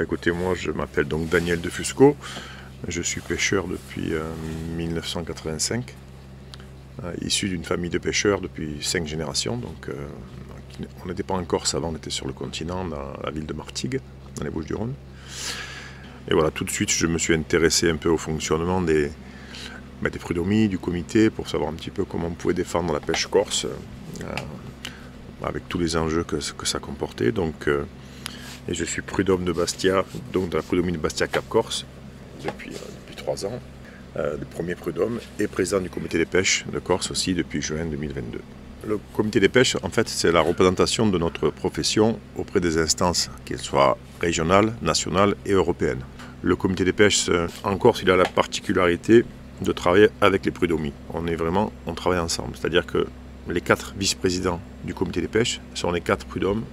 Écoutez, moi je m'appelle donc Daniel De Fusco, je suis pêcheur depuis 1985, issu d'une famille de pêcheurs depuis 5 générations. On n'était pas en Corse avant, on était sur le continent, dans la ville de Martigues, dans les Bouches-du-Rhône. Et voilà, tout de suite je me suis intéressé un peu au fonctionnement des prud'hommes, du comité, pour savoir un petit peu comment on pouvait défendre la pêche corse, avec tous les enjeux que ça comportait. Et je suis prud'homme de Bastia, donc de la prud'homie de Bastia Cap Corse, depuis 3 ans, le premier prud'homme, et président du comité des pêches de Corse aussi depuis juin 2022. Le comité des pêches, en fait, c'est la représentation de notre profession auprès des instances, qu'elles soient régionales, nationales et européennes. Le comité des pêches en Corse, il a la particularité de travailler avec les prud'hommes. On travaille ensemble, c'est-à-dire que les 4 vice-présidents du comité des pêches sont les 4 prud'hommes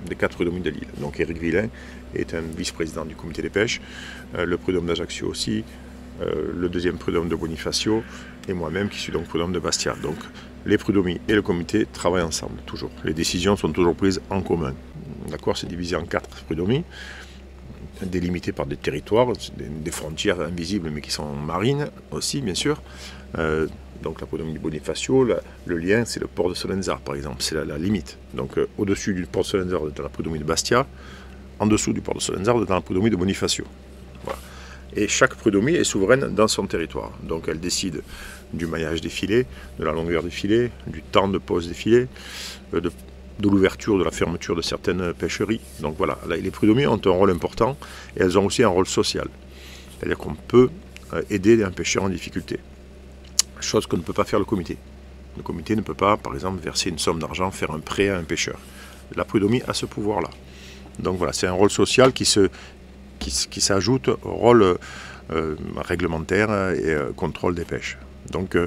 des 4 prud'hommes de l'île. Donc Éric Villain est un vice-président du comité des pêches, le prud'homme d'Ajaccio aussi, le deuxième prud'homme de Bonifacio et moi-même qui suis donc prud'homme de Bastia. Donc les prud'hommes et le comité travaillent ensemble, toujours. Les décisions sont toujours prises en commun. La Corse est divisée en 4 prud'hommes, délimitées par des territoires, des frontières invisibles mais qui sont marines aussi, bien sûr. Donc la prud'homie de Bonifacio, le lien c'est le port de Solenzar par exemple, c'est la limite. Donc au-dessus du port de Solenzar dans la prud'homie de Bastia, en dessous du port de Solenzar dans la prud'homie de Bonifacio. Voilà. Et chaque prud'homie est souveraine dans son territoire. Donc elle décide du maillage des filets, de la longueur des filets, du temps de pose des filets, de l'ouverture, de la fermeture de certaines pêcheries. Donc voilà, les prud'homies ont un rôle important et elles ont aussi un rôle social. C'est-à-dire qu'on peut aider un pêcheur en difficulté. Chose que ne peut pas faire le comité. Le comité ne peut pas, par exemple, verser une somme d'argent, faire un prêt à un pêcheur. La prud'homie a ce pouvoir-là. Donc voilà, c'est un rôle social qui s'ajoute au rôle réglementaire et contrôle des pêches. Donc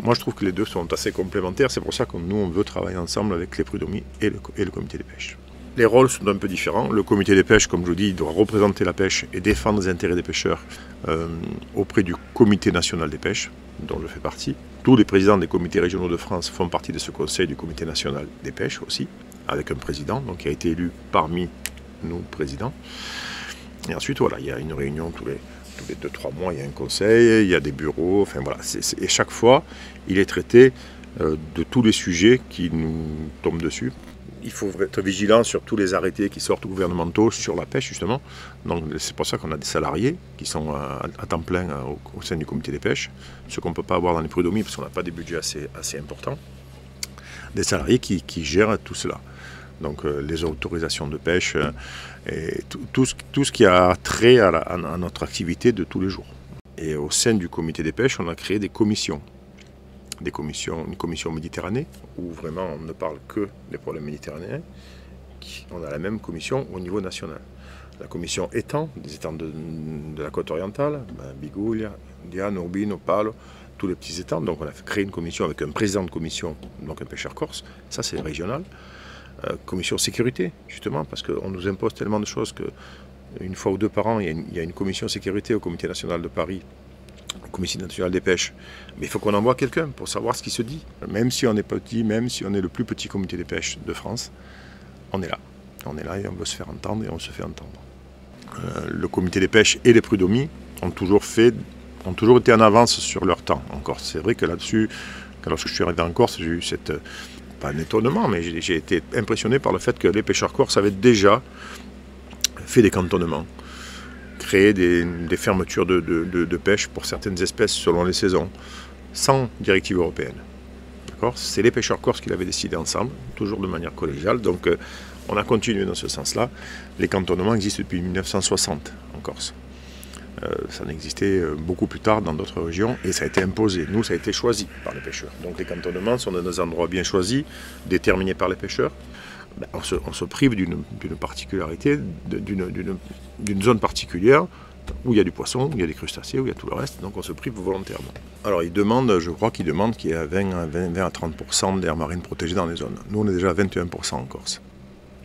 moi je trouve que les deux sont assez complémentaires, c'est pour ça que nous on veut travailler ensemble avec les prud'homies et le comité des pêches. Les rôles sont un peu différents. Le comité des pêches, comme je vous dis, doit représenter la pêche et défendre les intérêts des pêcheurs auprès du comité national des pêches, dont je fais partie. Tous les présidents des comités régionaux de France font partie de ce conseil du comité national des pêches aussi, avec un président, donc qui a été élu parmi nous présidents. Et ensuite, voilà, il y a une réunion tous les 2-3 mois, il y a un conseil, il y a des bureaux, enfin voilà. Et chaque fois, il est traité de tous les sujets qui nous tombent dessus. Il faut être vigilant sur tous les arrêtés qui sortent gouvernementaux sur la pêche, justement. Donc c'est pour ça qu'on a des salariés qui sont à temps plein au sein du comité des pêches, ce qu'on ne peut pas avoir dans les prud'homies parce qu'on n'a pas des budgets assez importants. Des salariés qui gèrent tout cela. Donc les autorisations de pêche et tout ce qui a trait à notre activité de tous les jours. Et au sein du comité des pêches, on a créé des commissions. Une commission Méditerranée, où vraiment on ne parle que des problèmes méditerranéens. On a la même commission au niveau national. La commission étang, des étangs de la côte orientale, Biguglia, Diane, Urbino, Palo, tous les petits étangs. Donc on a créé une commission avec un président de commission, donc un pêcheur corse, ça c'est régional. Commission sécurité, justement, parce qu'on nous impose tellement de choses qu'une fois ou 2 par an, il y a une commission sécurité au comité national de Paris, au comité national des pêches. Mais il faut qu'on envoie quelqu'un pour savoir ce qui se dit. Même si on est petit, même si on est le plus petit comité des pêches de France, on est là. On est là et on veut se faire entendre et on se fait entendre. Le comité des pêches et les prud'homies ont toujours été en avance sur leur temps en Corse. C'est vrai que là-dessus, lorsque je suis arrivé en Corse, j'ai eu pas un étonnement, mais j'ai été impressionné par le fait que les pêcheurs corses avaient déjà fait des cantonnements, créé des fermetures de pêche pour certaines espèces selon les saisons, sans directive européenne. C'est les pêcheurs corses qui l'avaient décidé ensemble, toujours de manière collégiale. Donc on a continué dans ce sens-là. Les cantonnements existent depuis 1960 en Corse. Ça n'existait beaucoup plus tard dans d'autres régions et ça a été imposé. Nous, ça a été choisi par les pêcheurs. Donc les cantonnements sont dans des endroits bien choisis, déterminés par les pêcheurs. On se prive d'une particularité, d'une zone particulière où il y a du poisson, où il y a des crustacés, où il y a tout le reste. Donc on se prive volontairement. Alors je crois qu'ils demandent qu'il y ait 20 à 30% d'aires marines protégées dans les zones. Nous, on est déjà à 21% en Corse.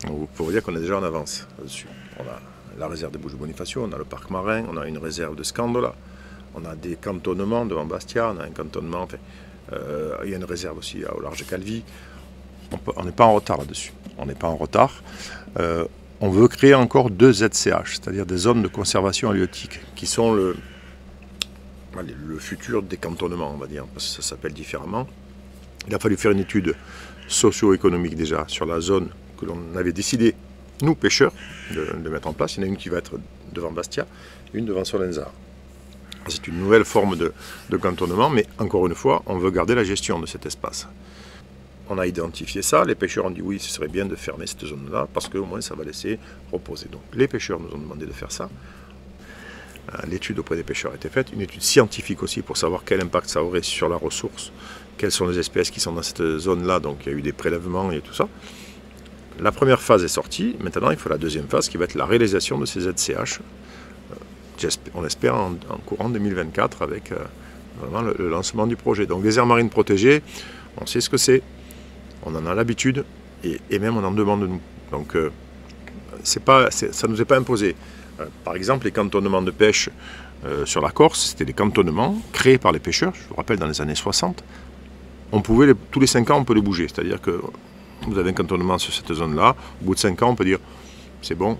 Donc vous pouvez dire qu'on est déjà en avance là-dessus. On a la réserve des Bouches-de-Bonifacio, on a le parc marin, on a une réserve de Scandola, on a des cantonnements devant Bastia, on a un cantonnement, enfin, il y a une réserve aussi au large de Calvi. On n'est pas en retard là-dessus. On n'est pas en retard. On veut créer encore 2 ZCH, c'est-à-dire des zones de conservation halieutique, qui sont le futur décantonnement, on va dire, parce que ça s'appelle différemment. Il a fallu faire une étude socio-économique déjà sur la zone que l'on avait décidé, nous pêcheurs, de mettre en place. Il y en a une qui va être devant Bastia, une devant Solenzar. C'est une nouvelle forme de cantonnement, mais encore une fois, on veut garder la gestion de cet espace. On a identifié ça, les pêcheurs ont dit oui, ce serait bien de fermer cette zone-là, parce qu'au moins ça va laisser reposer. Donc les pêcheurs nous ont demandé de faire ça. L'étude auprès des pêcheurs a été faite, une étude scientifique aussi pour savoir quel impact ça aurait sur la ressource, quelles sont les espèces qui sont dans cette zone-là, donc il y a eu des prélèvements et tout ça. La première phase est sortie, maintenant il faut la deuxième phase qui va être la réalisation de ces ZCH, on espère en courant 2024 avec vraiment le lancement du projet. Donc les aires marines protégées, on sait ce que c'est, on en a l'habitude et même on en demande de nous. Donc ça ne nous est pas imposé. Par exemple, les cantonnements de pêche sur la Corse, c'était des cantonnements créés par les pêcheurs, je vous rappelle dans les années 60. On pouvait, tous les 5 ans, on peut les bouger. C'est-à-dire que vous avez un cantonnement sur cette zone-là, au bout de 5 ans, on peut dire, c'est bon,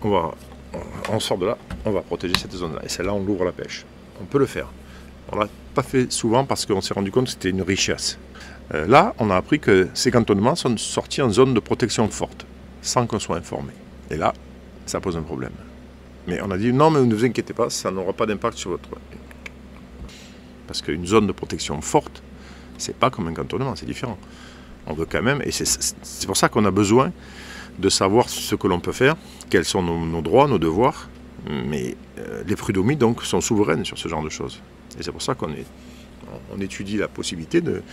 on sort de là, on va protéger cette zone-là. Et celle-là, on l'ouvre à la pêche. On peut le faire. On ne l'a pas fait souvent parce qu'on s'est rendu compte que c'était une richesse. Là, on a appris que ces cantonnements sont sortis en zone de protection forte, sans qu'on soit informé. Et là, ça pose un problème. Mais on a dit, non, mais ne vous inquiétez pas, ça n'aura pas d'impact sur votre... Parce qu'une zone de protection forte, c'est pas comme un cantonnement, c'est différent. On veut quand même, et c'est pour ça qu'on a besoin de savoir ce que l'on peut faire, quels sont nos droits, nos devoirs, mais les prud'hommes donc sont souveraines sur ce genre de choses. Et c'est pour ça qu'on étudie la possibilité de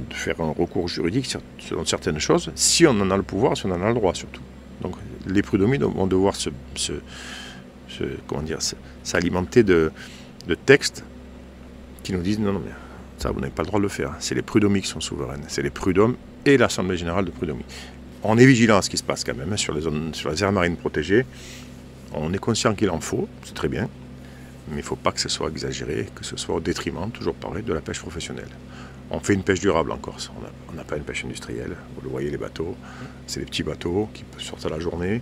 faire un recours juridique sur certaines choses, si on en a le pouvoir, si on en a le droit surtout. Donc les prud'hommes vont devoir s'alimenter de textes qui nous disent non, mais ça vous n'avez pas le droit de le faire. C'est les prud'hommes qui sont souveraines. C'est les prud'hommes et l'Assemblée générale de prud'hommes. On est vigilant à ce qui se passe quand même sur les aires marines protégées. On est conscient qu'il en faut, c'est très bien, mais il ne faut pas que ce soit exagéré, que ce soit au détriment, toujours pareil, de la pêche professionnelle. On fait une pêche durable en Corse, on n'a pas une pêche industrielle. Vous le voyez, les bateaux, c'est des petits bateaux qui sortent à la journée,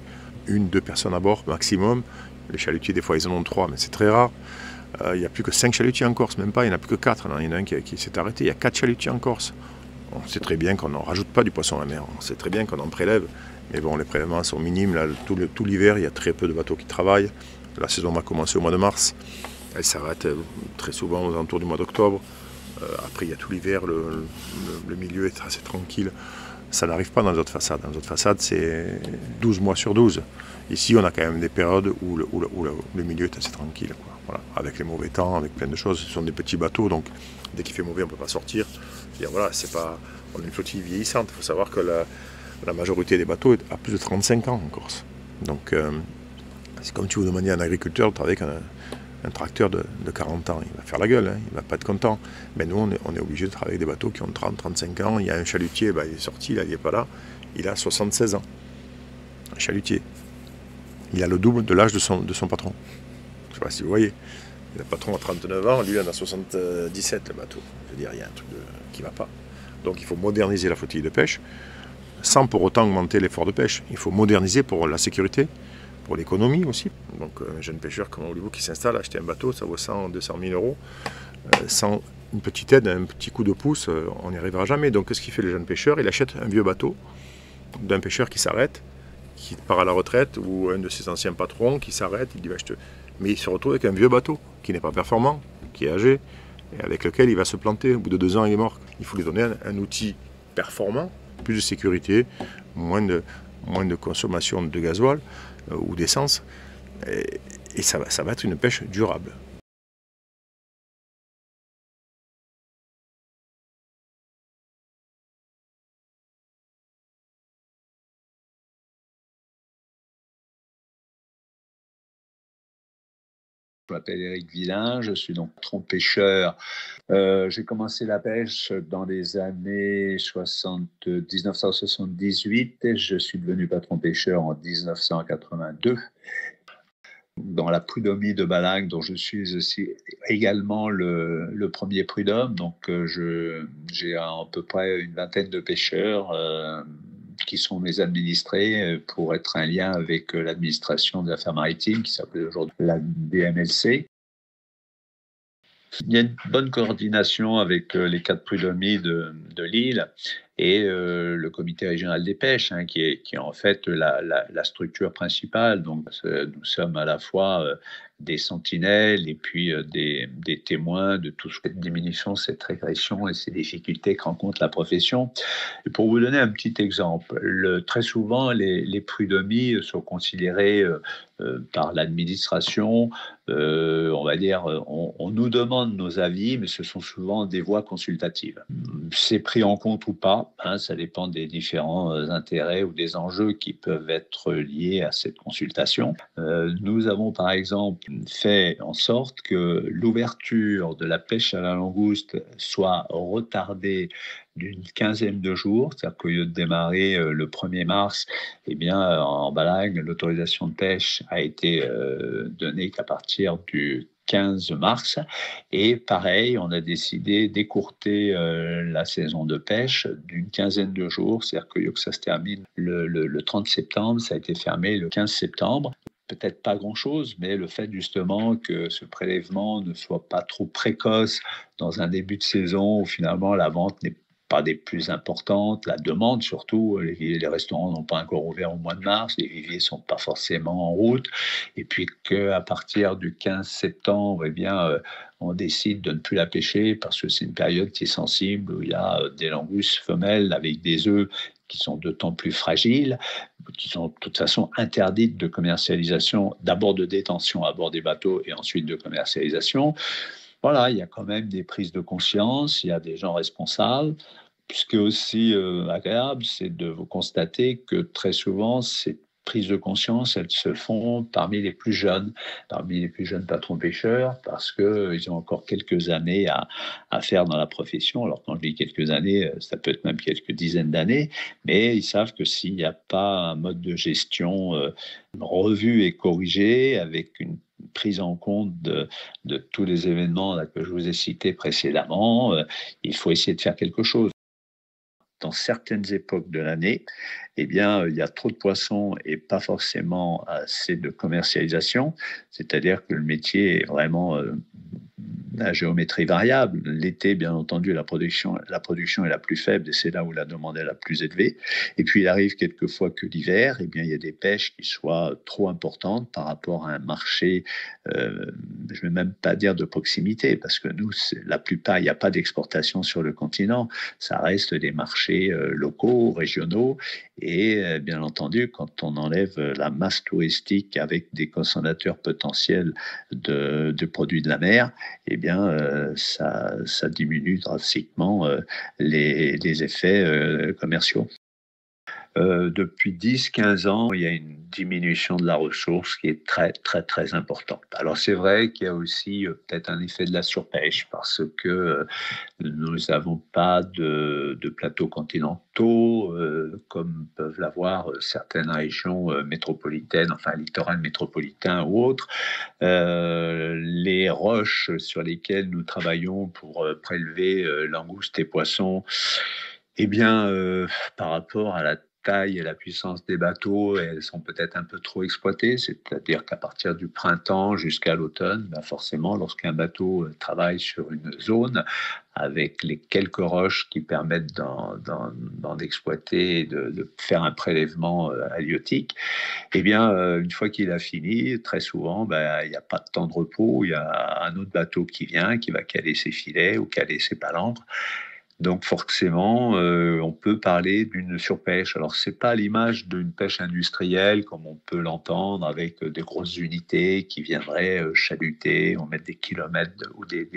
1-2 personnes à bord maximum. Les chalutiers, des fois, ils en ont 3, mais c'est très rare. Il n'y a plus que 5 chalutiers en Corse, même pas, il n'y en a plus que 4. Il y en a un qui s'est arrêté, il y a 4 chalutiers en Corse. On sait très bien qu'on n'en rajoute pas du poisson à la mer, on sait très bien qu'on en prélève, mais bon, les prélèvements sont minimes. Là, tout l'hiver, il y a très peu de bateaux qui travaillent. La saison va commencer au mois de mars, elle s'arrête très souvent aux alentours du mois d'octobre. Après, il y a tout l'hiver, le milieu est assez tranquille. Ça n'arrive pas dans les autres façades. Dans les autres façades, c'est 12 mois sur 12. Ici, on a quand même des périodes où le milieu est assez tranquille, quoi. Voilà. Avec les mauvais temps, avec plein de choses. Ce sont des petits bateaux, donc dès qu'il fait mauvais, on ne peut pas sortir. Et voilà, on a une flottille vieillissante. Il faut savoir que la majorité des bateaux a plus de 35 ans en Corse. Donc, c'est comme si vous demandiez à un agriculteur de travailler avec un tracteur de 40 ans. Il va faire la gueule, hein, il ne va pas être content. Mais nous, on est obligé de travailler avec des bateaux qui ont 30-35 ans. Il y a un chalutier, il est sorti, il n'est pas là. Il a 76 ans. Un chalutier. Il a le double de l'âge de son patron. Je ne sais pas si vous voyez. Le patron a 39 ans, lui il en a 77, le bateau. Je veux dire, il y a un truc qui ne va pas. Donc il faut moderniser la flottille de pêche, sans pour autant augmenter l'effort de pêche. Il faut moderniser pour la sécurité, pour l'économie aussi. Donc un jeune pêcheur comme Hollywood qui s'installe, acheter un bateau, ça vaut 100-200 000 euros. Sans une petite aide, un petit coup de pouce, on n'y arrivera jamais. Donc qu'est-ce qu'il fait le jeune pêcheur? Il achète un vieux bateau d'un pêcheur qui s'arrête, qui part à la retraite, ou un de ses anciens patrons qui s'arrête, il dit bah, mais il se retrouve avec un vieux bateau qui n'est pas performant, qui est âgé, et avec lequel il va se planter. Au bout de 2 ans, il est mort. Il faut lui donner un outil performant, plus de sécurité, moins de consommation de gasoil ou d'essence, et ça va être une pêche durable. Je m'appelle Éric Villain, je suis donc patron-pêcheur. J'ai commencé la pêche dans les années 1978 et je suis devenu patron-pêcheur en 1982. Dans la prud'homie de Ballague, dont je suis aussi également le premier prud'homme. Donc j'ai à peu près une vingtaine de pêcheurs qui sont mes administrés pour être un lien avec l'administration des affaires maritimes qui s'appelle aujourd'hui la DMLC. Il y a une bonne coordination avec les 4 prud'hommies de l'île et le comité régional des pêches, qui est en fait la structure principale. Donc, nous sommes à la fois des sentinelles et puis des témoins de toute cette diminution, cette régression et ces difficultés que rencontre la profession. Et pour vous donner un petit exemple, très souvent, les prud'hommies sont considérées par l'administration, on va dire, on nous demande nos avis, mais ce sont souvent des voix consultatives. C'est pris en compte ou pas, ça dépend des différents intérêts ou des enjeux qui peuvent être liés à cette consultation. Nous avons par exemple fait en sorte que l'ouverture de la pêche à la langouste soit retardée d'une quinzaine de jours, c'est-à-dire qu'au lieu de démarrer le 1er mars, en Balagne, l'autorisation de pêche a été donnée qu'à partir du 15 mars. Et pareil, on a décidé d'écourter la saison de pêche d'une quinzaine de jours, c'est-à-dire que ça se termine le 30 septembre, ça a été fermé le 15 septembre. Peut-être pas grand-chose, mais le fait justement que ce prélèvement ne soit pas trop précoce dans un début de saison où finalement la vente n'est pas des plus importantes, la demande surtout, les restaurants n'ont pas encore ouvert au mois de mars, les viviers ne sont pas forcément en route, et puis qu'à partir du 15 septembre, on décide de ne plus la pêcher parce que c'est une période qui est sensible, où il y a des langoustes femelles avec des œufs qui sont d'autant plus fragiles, qui sont de toute façon interdites de commercialisation, d'abord de détention à bord des bateaux et ensuite de commercialisation. Voilà, il y a quand même des prises de conscience, il y a des gens responsables. Ce qui est aussi agréable, c'est de vous constater que très souvent, ces prises de conscience, elles se font parmi les plus jeunes patrons pêcheurs, parce qu'ils ont encore quelques années à faire dans la profession. Alors quand je dis quelques années, ça peut être même quelques dizaines d'années, mais ils savent que s'il n'y a pas un mode de gestion revu et corrigé, avec une prise en compte de tous les événements là, que je vous ai cités précédemment, il faut essayer de faire quelque chose. Dans certaines époques de l'année, il y a trop de poissons et pas forcément assez de commercialisation, c'est-à-dire que le métier est vraiment la géométrie variable. L'été, bien entendu, la production est la plus faible et c'est là où la demande est la plus élevée. Et puis, il arrive quelquefois que l'hiver, il y a des pêches qui soient trop importantes par rapport à un marché, je ne vais même pas dire de proximité, parce que nous, la plupart, il n'y a pas d'exportation sur le continent. Ça reste des marchés locaux, régionaux. Et bien entendu, quand on enlève la masse touristique avec des consommateurs potentiels de produits de la mer, ça diminue drastiquement les effets commerciaux. Depuis 10-15 ans, il y a une diminution de la ressource qui est très, très, très importante. Alors, c'est vrai qu'il y a aussi peut-être un effet de la surpêche parce que nous n'avons pas de plateaux continentaux comme peuvent l'avoir certaines régions métropolitaines, enfin littoral métropolitain ou autres. Les roches sur lesquelles nous travaillons pour prélever langoustes et poissons, par rapport à la taille et la puissance des bateaux, elles sont peut-être un peu trop exploitées, c'est-à-dire qu'à partir du printemps jusqu'à l'automne, forcément, lorsqu'un bateau travaille sur une zone avec les quelques roches qui permettent d'en exploiter et de faire un prélèvement halieutique, une fois qu'il a fini, très souvent, il n'y a pas de temps de repos, il y a un autre bateau qui vient, qui va caler ses filets ou caler ses palangres. Donc forcément, on peut parler d'une surpêche. Alors c'est pas l'image d'une pêche industrielle comme on peut l'entendre avec des grosses unités qui viendraient chaluter, on met des kilomètres ou des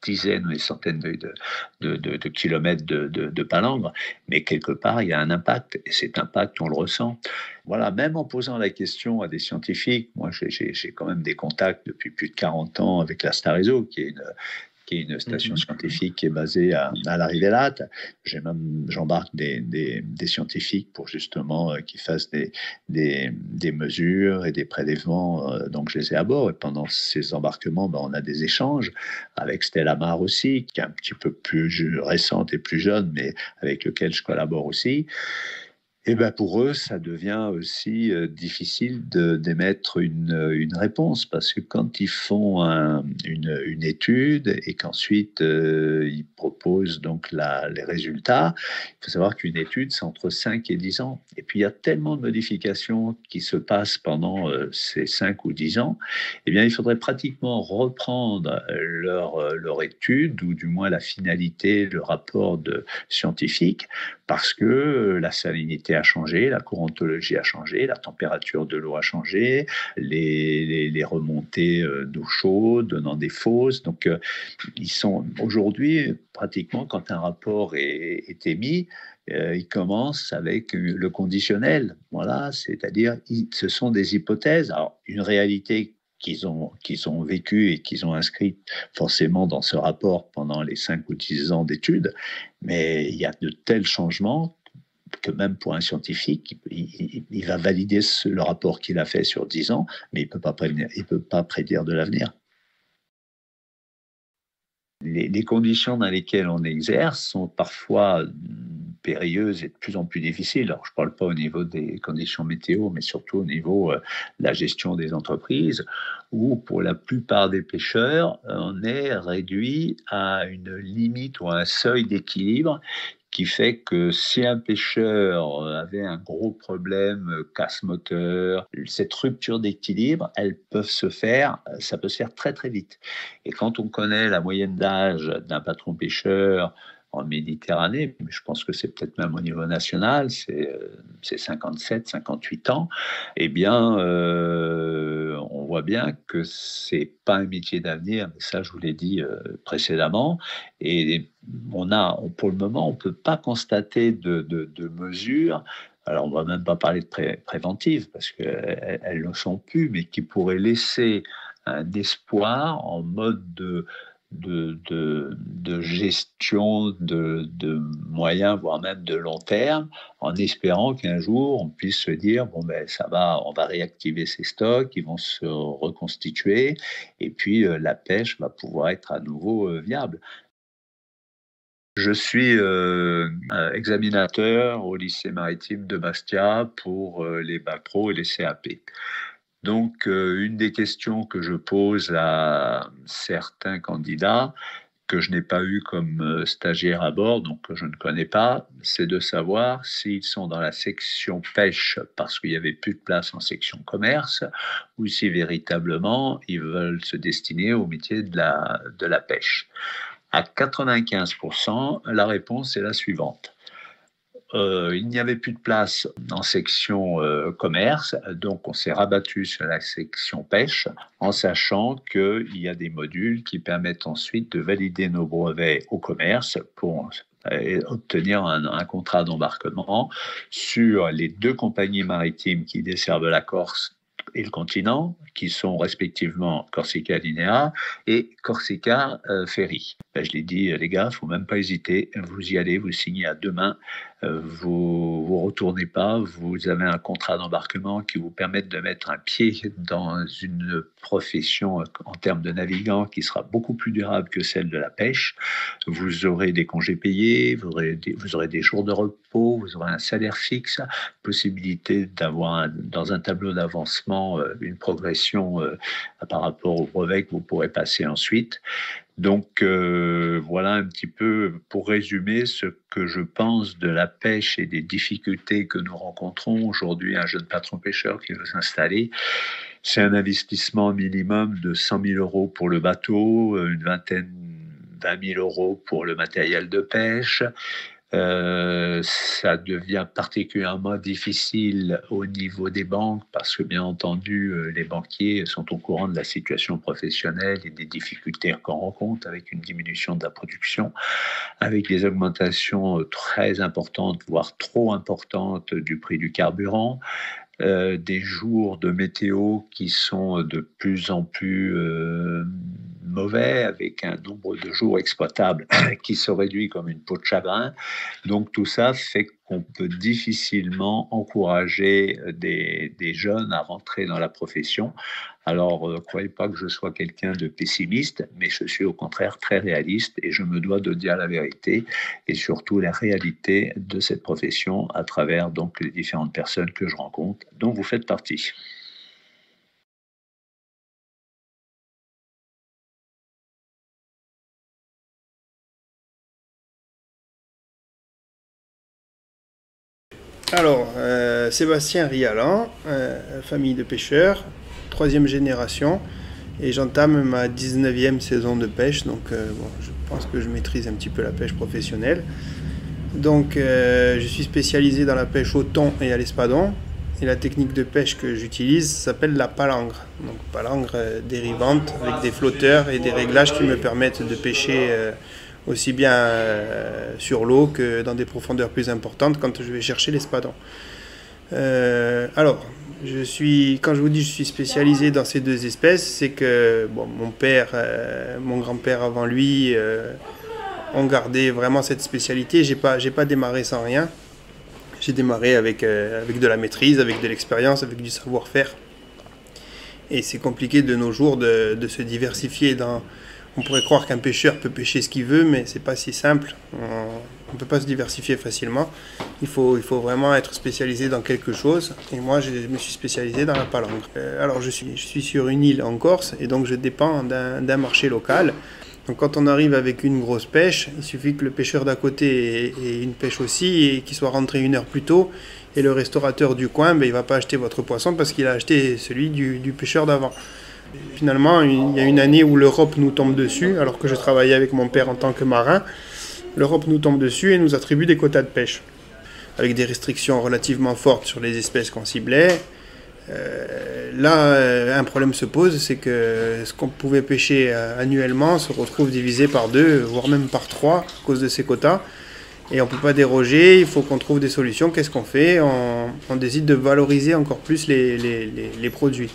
dizaines ou des centaines de kilomètres de palangres. Mais quelque part, il y a un impact et cet impact, on le ressent. Voilà, même en posant la question à des scientifiques, moi j'ai quand même des contacts depuis plus de 40 ans avec la Starezo, qui est une station scientifique qui est basée à la Rivellate. J'embarque des scientifiques pour justement qu'ils fassent des mesures et des prélèvements. Donc, je les ai à bord. Et pendant ces embarquements, on a des échanges avec Stella Mar aussi, qui est un petit peu plus récente et plus jeune, mais avec lequel je collabore aussi. Et ben pour eux, ça devient aussi difficile d'émettre une réponse parce que quand ils font une étude et qu'ensuite ils proposent donc les résultats, il faut savoir qu'une étude, c'est entre 5 et 10 ans. Et puis il y a tellement de modifications qui se passent pendant ces 5 ou 10 ans, eh bien il faudrait pratiquement reprendre leur étude, ou du moins la finalité, le rapport scientifique, parce que la salinité a changé, la courantologie a changé, la température de l'eau a changé, les remontées d'eau chaude donnant des fosses. Donc, ils sont aujourd'hui, pratiquement, quand un rapport est émis, il commence avec le conditionnel. Voilà, c'est-à-dire, ce sont des hypothèses. Alors, une réalité qu'ils ont vécu et qu'ils ont inscrite forcément dans ce rapport pendant les 5 ou 10 ans d'études, mais il y a de tels changements que même pour un scientifique, il va valider le rapport qu'il a fait sur 10 ans, mais il ne peut pas prédire de l'avenir. Les conditions dans lesquelles on exerce sont parfois périlleuses et de plus en plus difficiles. Alors, je ne parle pas au niveau des conditions météo, mais surtout au niveau de la gestion des entreprises, où pour la plupart des pêcheurs, on est réduit à une limite ou à un seuil d'équilibre qui fait que si un pêcheur avait un gros problème, casse moteur, cette rupture d'équilibre, ça peut se faire très très vite. Et quand on connaît la moyenne d'âge d'un patron pêcheur en Méditerranée, mais je pense que c'est peut-être même au niveau national, c'est 57, 58 ans, eh bien, on voit bien que c'est pas un métier d'avenir, mais ça, je vous l'ai dit précédemment. Et pour le moment, on ne peut pas constater de mesures. Alors, on ne va même pas parler de préventives, parce qu'elles ne sont plus, mais qui pourraient laisser un espoir en mode de gestion de moyens, voire même de long terme, en espérant qu'un jour on puisse se dire bon ben ça va, on va réactiver ces stocks, ils vont se reconstituer, et puis la pêche va pouvoir être à nouveau viable. Je suis examinateur au lycée maritime de Bastia pour les bacs pro et les CAP. Donc, une des questions que je pose à certains candidats que je n'ai pas eu comme stagiaire à bord, donc que je ne connais pas, c'est de savoir s'ils sont dans la section pêche parce qu'il n'y avait plus de place en section commerce, ou si véritablement ils veulent se destiner au métier de la pêche. À 95%, la réponse est la suivante. Il n'y avait plus de place en section commerce, donc on s'est rabattu sur la section pêche en sachant qu'il y a des modules qui permettent ensuite de valider nos brevets au commerce pour obtenir un contrat d'embarquement sur les 2 compagnies maritimes qui desservent la Corse et le continent, qui sont respectivement Corsica Linea et Corsica Ferry. Ben, je l'ai dit, les gars, il ne faut même pas hésiter, vous y allez, vous signez à 2 mains, vous retournez pas, vous avez un contrat d'embarquement qui vous permet de mettre un pied dans une profession en termes de navigant qui sera beaucoup plus durable que celle de la pêche. Vous aurez des congés payés, vous aurez des jours de repos, vous aurez un salaire fixe, possibilité d'avoir dans un tableau d'avancement une progression par rapport au brevet que vous pourrez passer ensuite. Donc voilà un petit peu pour résumer ce que je pense de la pêche et des difficultés que nous rencontrons aujourd'hui. Un jeune patron pêcheur qui veut s'installer, c'est un investissement minimum de 100 000 euros pour le bateau, 20 000 euros pour le matériel de pêche. Ça devient particulièrement difficile au niveau des banques parce que, bien entendu, les banquiers sont au courant de la situation professionnelle et des difficultés qu'on rencontre avec une diminution de la production, avec des augmentations très importantes, voire trop importantes du prix du carburant, des jours de météo qui sont de plus en plus mauvais, avec un nombre de jours exploitables qui se réduit comme une peau de chagrin. Donc tout ça fait qu'on peut difficilement encourager des jeunes à rentrer dans la profession. Alors, ne croyez pas que je sois quelqu'un de pessimiste, mais je suis au contraire très réaliste et je me dois de dire la vérité et surtout la réalité de cette profession à travers donc les différentes personnes que je rencontre, dont vous faites partie. Alors, Sébastien Rialan, famille de pêcheurs, troisième génération, et j'entame ma 19e saison de pêche, donc bon, je pense que je maîtrise un petit peu la pêche professionnelle. Donc, je suis spécialisé dans la pêche au thon et à l'espadon, et la technique de pêche que j'utilise s'appelle la palangre. Donc, palangre dérivante avec des flotteurs et des réglages qui me permettent de pêcher aussi bien sur l'eau que dans des profondeurs plus importantes quand je vais chercher l'espadon. Alors, quand je vous dis que je suis spécialisé dans ces deux espèces, c'est que bon, mon grand-père avant lui ont gardé vraiment cette spécialité. J'ai pas démarré sans rien. J'ai démarré avec de la maîtrise, avec de l'expérience, avec du savoir-faire. Et c'est compliqué de nos jours de se diversifier dans... On pourrait croire qu'un pêcheur peut pêcher ce qu'il veut, mais c'est pas si simple. On ne peut pas se diversifier facilement. Il faut vraiment être spécialisé dans quelque chose. Et moi, je me suis spécialisé dans la palangre. Alors, je suis sur une île en Corse, et donc je dépends d'un marché local. Donc, quand on arrive avec une grosse pêche, il suffit que le pêcheur d'à côté ait une pêche aussi, et qu'il soit rentré 1 heure plus tôt. Et le restaurateur du coin, il ne va pas acheter votre poisson parce qu'il a acheté celui du pêcheur d'avant. Finalement, il y a une année où l'Europe nous tombe dessus, alors que je travaillais avec mon père en tant que marin. L'Europe nous tombe dessus et nous attribue des quotas de pêche, avec des restrictions relativement fortes sur les espèces qu'on ciblait. Là, un problème se pose, c'est que ce qu'on pouvait pêcher annuellement se retrouve divisé par 2, voire même par 3, à cause de ces quotas. Et on ne peut pas déroger, il faut qu'on trouve des solutions. Qu'est-ce qu'on fait? On décide de valoriser encore plus les produits.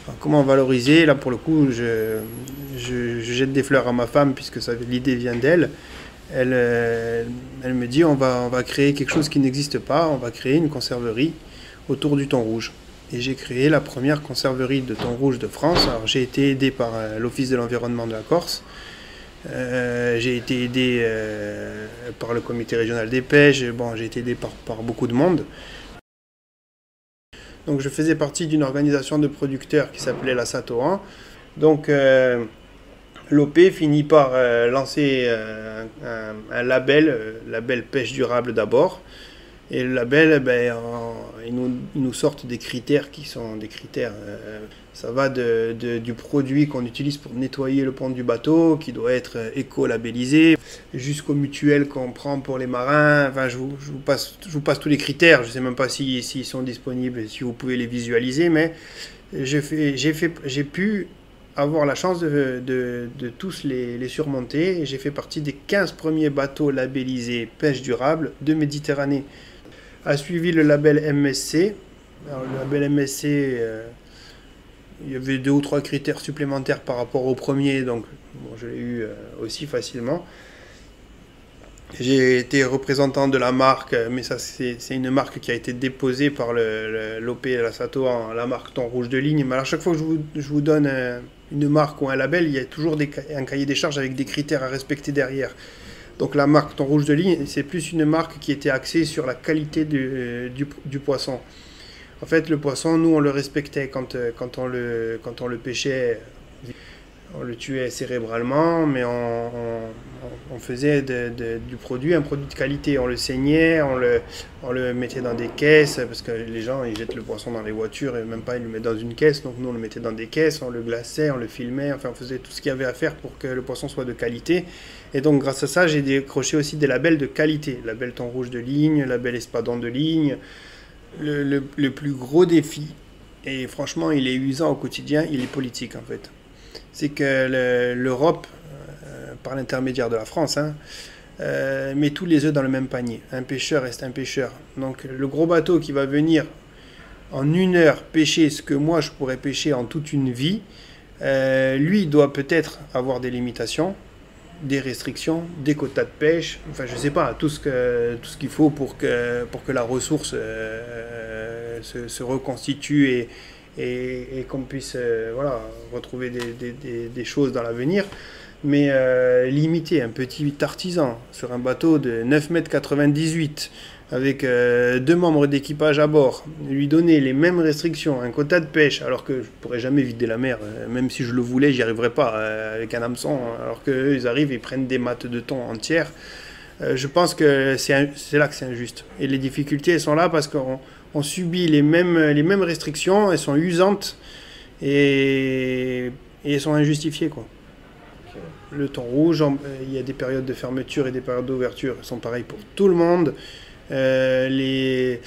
Alors, comment valoriser? Là, pour le coup, je jette des fleurs à ma femme, puisque l'idée vient d'elle. Elle me dit, on va créer quelque chose qui n'existe pas, on va créer une conserverie autour du thon rouge. Et j'ai créé la première conserverie de thon rouge de France. Alors, j'ai été aidé par l'Office de l'environnement de la Corse. J'ai été aidé par le comité régional des pêches. Bon, j'ai été aidé par beaucoup de monde. Donc, je faisais partie d'une organisation de producteurs qui s'appelait la Satoan. Donc, l'OP finit par lancer un label, label pêche durable d'abord. Et le label, ils nous sortent des critères qui sont des critères. Ça va du produit qu'on utilise pour nettoyer le pont du bateau, qui doit être éco-labellisé, jusqu'aux mutuelles qu'on prend pour les marins. Enfin, je vous passe tous les critères. Je ne sais même pas s'ils sont disponibles, si vous pouvez les visualiser, mais j'ai pu avoir la chance de tous les surmonter. J'ai fait partie des 15 premiers bateaux labellisés pêche durable de Méditerranée. A suivi le label MSC. Alors, le label MSC, il y avait 2 ou 3 critères supplémentaires par rapport au premier, donc bon, je l'ai eu aussi facilement. J'ai été représentant de la marque, mais ça c'est une marque qui a été déposée par l'OP et la Satoan, la marque thon rouge de ligne. Mais à chaque fois que je vous donne une marque ou un label, il y a toujours un cahier des charges avec des critères à respecter derrière. Donc la marque thon rouge de ligne, c'est plus une marque qui était axée sur la qualité du poisson. En fait, le poisson, nous, on le respectait quand on le pêchait. On le tuait cérébralement, mais on faisait du produit un produit de qualité. On le saignait, on le mettait dans des caisses, parce que les gens, ils jettent le poisson dans les voitures, et même pas, ils le mettent dans une caisse. Donc nous, on le mettait dans des caisses, on le glaçait, on le filmait, enfin, on faisait tout ce qu'il y avait à faire pour que le poisson soit de qualité. Et donc, grâce à ça, j'ai décroché aussi des labels de qualité. Label thon rouge de ligne, label espadon de ligne. Le plus gros défi, et franchement, il est usant au quotidien, il est politique, en fait. C'est que l'Europe, par l'intermédiaire de la France, met tous les œufs dans le même panier. Un pêcheur reste un pêcheur. Donc le gros bateau qui va venir en 1 heure pêcher ce que moi je pourrais pêcher en toute une vie, Lui doit peut-être avoir des limitations, des restrictions, des quotas de pêche, enfin je sais pas, tout ce qu'il faut pour que la ressource se reconstitue et qu'on puisse voilà, retrouver des choses dans l'avenir. Mais limiter un petit artisan sur un bateau de 9,98 m avec 2 membres d'équipage à bord, lui donner les mêmes restrictions, un quota de pêche, alors que je ne pourrais jamais vider la mer, même si je le voulais, j'y arriverais pas avec un hameçon, alors qu'eux, ils arrivent, ils prennent des mattes de thon entières. Je pense que c'est là que c'est injuste. Et les difficultés, elles sont là parce qu'on subit les mêmes restrictions, elles sont usantes et elles sont injustifiées, quoi. Le thon rouge, il y a des périodes de fermeture et des périodes d'ouverture, elles sont pareilles pour tout le monde. Les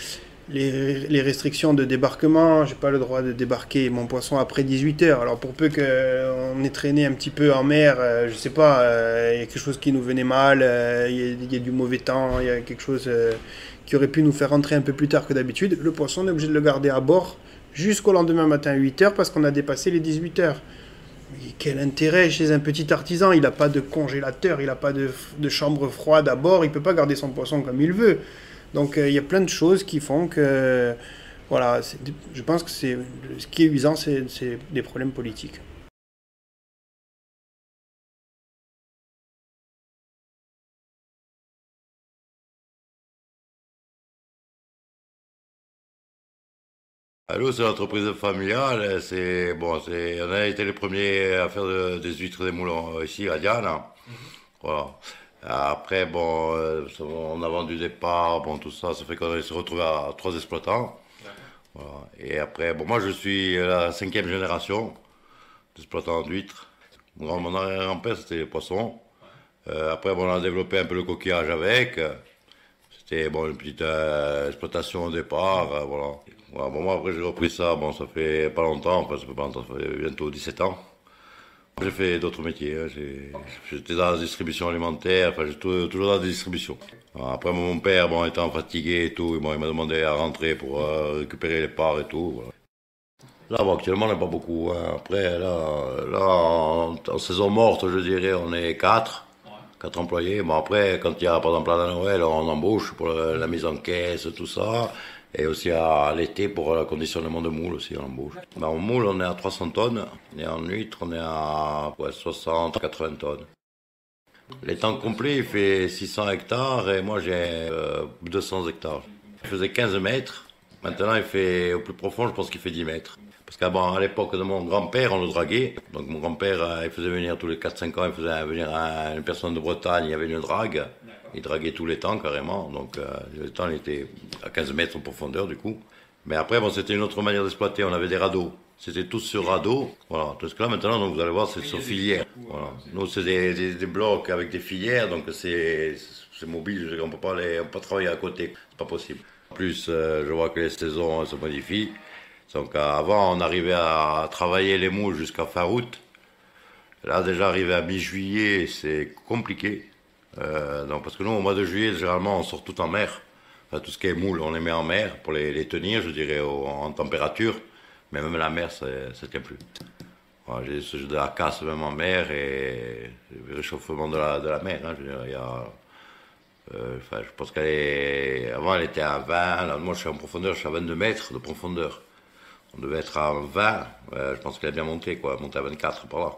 restrictions de débarquement, j'ai pas le droit de débarquer mon poisson après 18 h. Alors pour peu qu'on ait traîné un petit peu en mer, je sais pas, il y a quelque chose qui nous venait mal, il y a du mauvais temps, il y a quelque chose qui aurait pu nous faire rentrer un peu plus tard que d'habitude, le poisson on est obligé de le garder à bord jusqu'au lendemain matin à 8 h parce qu'on a dépassé les 18 h. Mais quel intérêt chez un petit artisan? Il n'a pas de congélateur, il n'a pas de chambre froide à bord, il ne peut pas garder son poisson comme il veut. Donc il y a plein de choses qui font que, voilà, je pense que ce qui est usant, c'est des problèmes politiques. Nous, c'est l'entreprise familiale. On a été les premiers à faire des huîtres des moulins ici à Diane. Voilà. Après, on a vendu des parts, tout ça, ça fait qu'on s'est retrouvé à 3 exploitants. Voilà. Et après, moi, je suis la 5e génération d'exploitants d'huîtres. Mon arrière-grand-père, c'était les poissons. Après, on a développé un peu le coquillage avec. C'était une petite exploitation au départ, voilà. Voilà, moi, après, j'ai repris ça, ça fait pas longtemps, ça fait pas longtemps, ça fait bientôt 17 ans. J'ai fait d'autres métiers, hein. J'étais dans la distribution alimentaire, j'ai toujours dans la distribution. Après, mon père, étant fatigué et tout, il m'a demandé à rentrer pour récupérer les parts et tout. Voilà. Là, actuellement, on n'est pas beaucoup. Hein. Après, là en saison morte, je dirais, on est 4 employés. Après, quand il y a, par exemple, à Noël, on embauche pour la mise en caisse, tout ça. Et aussi à l'été pour le conditionnement de moule aussi, on embauche. En moule, on est à 300 tonnes. Et en huître, on est à 60, 80 tonnes. L'étang complet, il fait 600 hectares et moi, j'ai 200 hectares. Il faisait 15 mètres. Maintenant, il fait, au plus profond, je pense qu'il fait 10 mètres. Parce qu'à l'époque de mon grand-père, on le draguait. Donc mon grand-père, il faisait venir tous les 4-5 ans, il faisait venir une personne de Bretagne, il y avait une drague. Il draguait tous les temps carrément. Donc le temps il était à 15 mètres de profondeur du coup. Mais après, c'était une autre manière d'exploiter. On avait des radeaux. C'était tous sur radeaux. Voilà. Parce que là maintenant, donc, vous allez voir, c'est sur filière. Voilà. Nous, c'est des blocs avec des filières. Donc c'est mobile. On ne peut pas travailler à côté. C'est pas possible. En plus, je vois que les saisons se modifient. Donc avant, on arrivait à travailler les moules jusqu'à fin août. Là, déjà arrivé à mi-juillet, c'est compliqué. Parce que nous, au mois de juillet, généralement, on sort tout en mer. Enfin, tout ce qui est moules, on les met en mer pour les tenir, je dirais, en température. Mais même la mer, ça ne tient plus. Voilà, j'ai ce jeu de la casse même en mer et le réchauffement de la mer. Hein, je veux dire, il y a, je pense avant, elle était à 20. Là, moi, je suis en profondeur, je suis à 22 mètres de profondeur. On devait être à 20. Je pense qu'elle a bien monté, quoi, monté à 24 par là.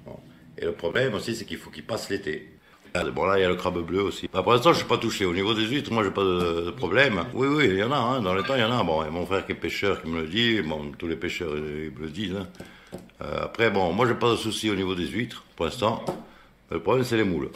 Bon. Et le problème aussi, c'est qu'il faut qu'il passe l'été. Bon, là, il y a le crabe bleu aussi. Pour l'instant, je ne suis pas touché. Au niveau des huîtres, moi, j'ai pas de problème. Oui, il y en a. Hein. Dans le temps, il y en a. Bon, il y a mon frère qui est pêcheur qui me le dit. Bon, tous les pêcheurs, ils me le disent. Hein. Après, moi, j'ai pas de souci au niveau des huîtres, pour l'instant. Le problème, c'est les moules.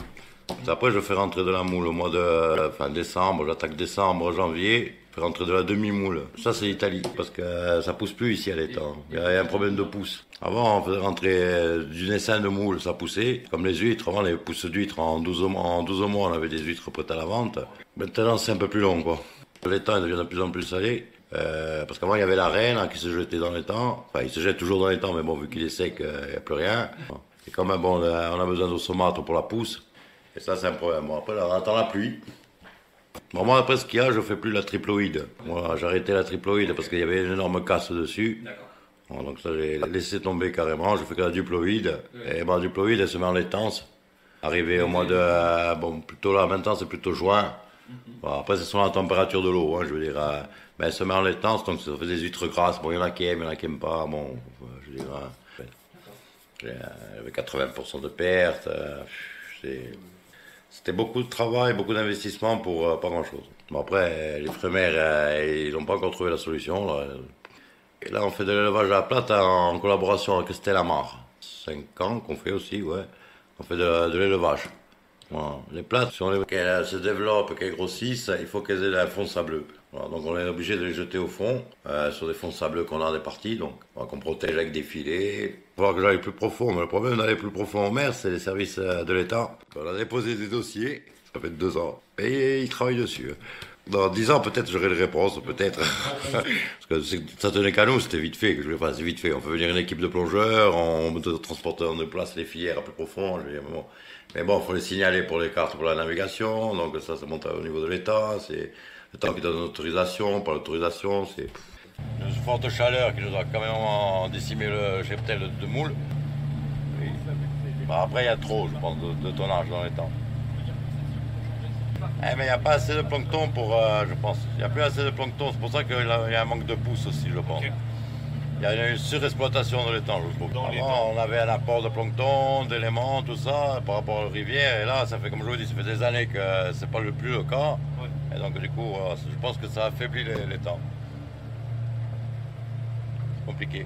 Après, je fais rentrer de la moule au mois de décembre. J'attaque décembre, janvier. Je fais rentrer de la demi-moule. Ça, c'est l'Italie. Parce que ça pousse plus ici à l'étang. Il y a un problème de pousse. Avant, on faisait rentrer du essaim de moule, ça poussait. Comme les huîtres, avant, les pousses d'huîtres, en 12 mois, on avait des huîtres prêtes à la vente. Maintenant, c'est un peu plus long, quoi. L'étang devient de plus en plus salé. Parce qu'avant, il y avait la reine qui se jetait dans l'étang. Enfin, il se jette toujours dans l'étang, mais bon, vu qu'il est sec, il n'y a plus rien. Et quand même, on a besoin d'eau saumâtre pour la pousse. Et ça, c'est un problème. Bon, après, on attend la pluie. Bon, moi, après, ce qu'il y a, je fais plus la triploïde. Moi, j'ai arrêté la triploïde parce qu'il y avait une énorme casse dessus. Bon, donc ça, j'ai laissé tomber carrément. Je fais que la diploïde. Et ma diploïde, elle se met en laitance. Arrivé au mois de... bon, plutôt là, maintenant, c'est plutôt juin. Bon, après, c'est selon la température de l'eau, hein, je veux dire. Mais elle se met en laitance, donc ça fait des huîtres grasses. Bon, il y en a qui aiment, il y en a qui n'aiment pas. Bon, je veux dire... J'avais 80% de pertes. C'était beaucoup de travail, beaucoup d'investissement pour pas grand-chose. Bon, après, les frémères, ils n'ont pas encore trouvé la solution. Là. Et là, on fait de l'élevage à la plate en collaboration avec Stella Mar. 5 ans qu'on fait aussi, ouais. On fait de l'élevage. Voilà. Les plates, si on les qu'elles se développent, qu'elles grossissent, il faut qu'elles aient un fond sableux. Voilà. Donc on est obligé de les jeter au fond, sur des fonds sableux qu'on a départis, donc qu'on protège avec des filets. Il faut que j'aille plus profond, mais le problème d'aller plus profond en mer, c'est les services de l'État. On a déposé des dossiers, ça fait 2 ans, et ils travaillent dessus. Dans 10 ans, peut-être j'aurai les réponses, peut-être. Parce que ça tenait qu'à nous, c'était vite fait. Que je vais faire, c'est vite fait. On fait venir une équipe de plongeurs, on transporte en place les filières à plus profond. Je veux dire, mais bon, il faut les signaler pour les cartes pour la navigation. Donc ça monte au niveau de l'État. C'est l'État qui donne l'autorisation. Par l'autorisation, c'est une forte chaleur qui nous a quand même décimé le cheptel de moule. Bah, après, il y a trop, je pense, de tonnage dans l'étang. Mais il n'y a pas assez de plancton pour, je pense. Il n'y a plus assez de plancton, c'est pour ça qu'il y a un manque de pousses aussi, je pense. Okay. Il y a une surexploitation de l'étang, je trouve. Avant, on avait un apport de plancton, d'éléments, tout ça, par rapport aux rivières. Et là, ça fait, comme je vous dis, ça fait des années que c'est pas plus le cas. Ouais. Et donc, du coup, je pense que ça affaiblit l'étang. C'est compliqué.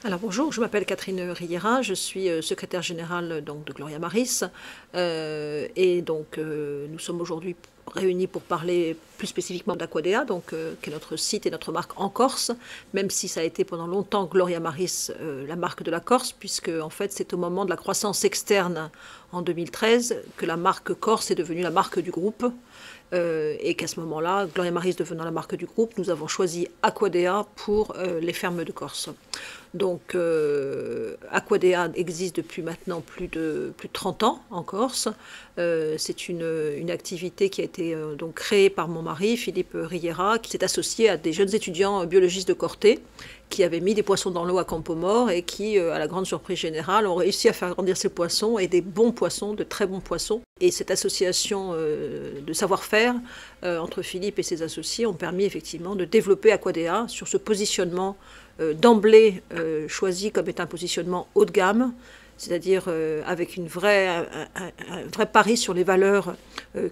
Alors bonjour, je m'appelle Catherine Riera, je suis secrétaire générale donc, de Gloria Maris et donc nous sommes aujourd'hui réunis pour parler plus spécifiquement d'Aquadea, donc qui est notre site et notre marque en Corse, même si ça a été pendant longtemps Gloria Maris la marque de la Corse, puisque en fait c'est au moment de la croissance externe en 2013 que la marque Corse est devenue la marque du groupe. Et qu'à ce moment-là, Gloria Maris devenant la marque du groupe, nous avons choisi Aquadea pour les fermes de Corse. Donc Aquadea existe depuis maintenant plus de 30 ans en Corse. C'est une activité qui a été donc créée par mon mari, Philippe Riera, qui s'est associé à des jeunes étudiants biologistes de Corté, qui avaient mis des poissons dans l'eau à Campomort et qui, à la grande surprise générale, ont réussi à faire grandir ces poissons et des bons poissons, de très bons poissons. Et cette association de savoir-faire entre Philippe et ses associés ont permis effectivement de développer Aquadea sur ce positionnement d'emblée choisi comme étant un positionnement haut de gamme, c'est-à-dire avec un vrai pari sur les valeurs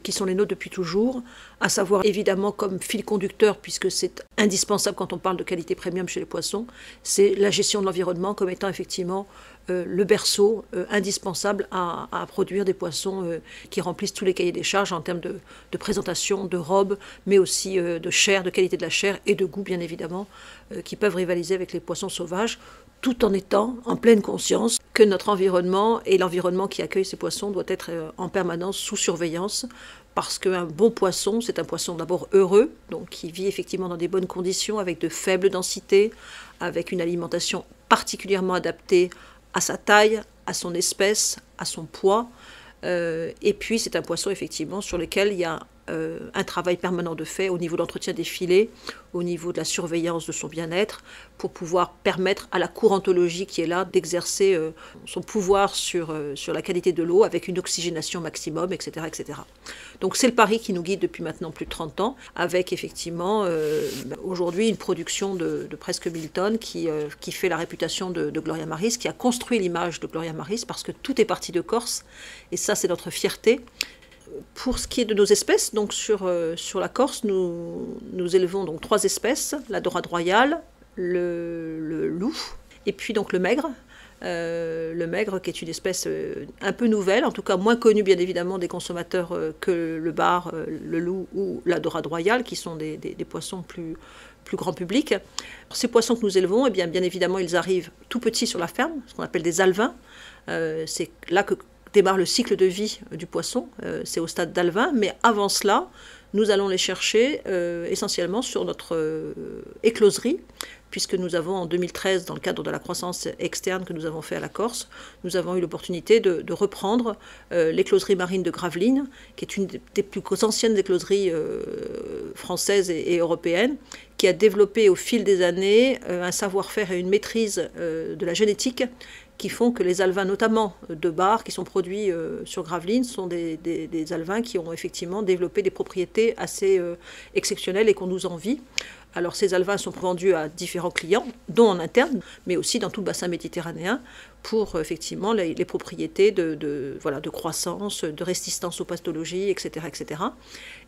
qui sont les nôtres depuis toujours, à savoir évidemment comme fil conducteur, puisque c'est indispensable quand on parle de qualité premium chez les poissons, c'est la gestion de l'environnement comme étant effectivement le berceau indispensable à produire des poissons qui remplissent tous les cahiers des charges en termes de présentation, de robe, mais aussi de chair, de qualité de la chair et de goût bien évidemment, qui peuvent rivaliser avec les poissons sauvages, tout en étant en pleine conscience que notre environnement et l'environnement qui accueille ces poissons doit être en permanence sous surveillance, parce qu'un bon poisson, c'est un poisson d'abord heureux, donc qui vit effectivement dans des bonnes conditions, avec de faibles densités, avec une alimentation particulièrement adaptée à sa taille, à son espèce, à son poids. Et puis c'est un poisson effectivement sur lequel il y a un travail permanent de fait au niveau de l'entretien des filets, au niveau de la surveillance de son bien-être, pour pouvoir permettre à la courantologie qui est là d'exercer son pouvoir sur la qualité de l'eau avec une oxygénation maximum, etc. etc. Donc c'est le pari qui nous guide depuis maintenant plus de 30 ans, avec effectivement aujourd'hui une production de presque 1000 tonnes qui fait la réputation de Gloria Maris, qui a construit l'image de Gloria Maris, parce que tout est parti de Corse, et ça c'est notre fierté. Pour ce qui est de nos espèces, donc sur la Corse, nous élevons donc 3 espèces, la dorade royale, le loup, et puis donc le maigre. Le maigre qui est une espèce un peu nouvelle, en tout cas moins connue bien évidemment des consommateurs que le bar, le loup ou la dorade royale, qui sont des poissons plus grand public. Ces poissons que nous élevons, eh bien évidemment, ils arrivent tout petits sur la ferme, ce qu'on appelle des alevins. C'est là que démarre le cycle de vie du poisson, c'est au stade d'alevin, mais avant cela, nous allons les chercher essentiellement sur notre écloserie, puisque nous avons en 2013, dans le cadre de la croissance externe que nous avons fait à la Corse, nous avons eu l'opportunité de reprendre l'écloserie marine de Gravelines, qui est une des plus anciennes écloseries françaises et européennes, qui a développé au fil des années un savoir-faire et une maîtrise de la génétique qui font que les alevins, notamment de bar, qui sont produits sur Gravelines, sont des alevins qui ont effectivement développé des propriétés assez exceptionnelles et qu'on nous envie. Alors ces alevins sont vendus à différents clients, dont en interne, mais aussi dans tout le bassin méditerranéen, pour effectivement les propriétés de croissance, de résistance aux pathologies, etc., etc.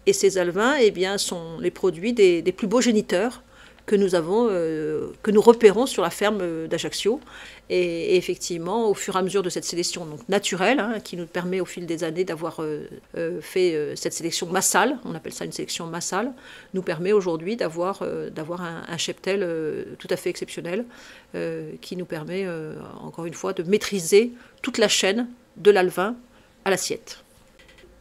Et ces alevins, eh bien, sont les produits des plus beaux géniteurs que nous avons, que nous repérons sur la ferme d'Ajaccio. Et effectivement, au fur et à mesure de cette sélection donc naturelle, qui nous permet au fil des années d'avoir fait cette sélection massale, on appelle ça une sélection massale, nous permet aujourd'hui d'avoir un cheptel tout à fait exceptionnel, qui nous permet, encore une fois, de maîtriser toute la chaîne de l'alevin à l'assiette.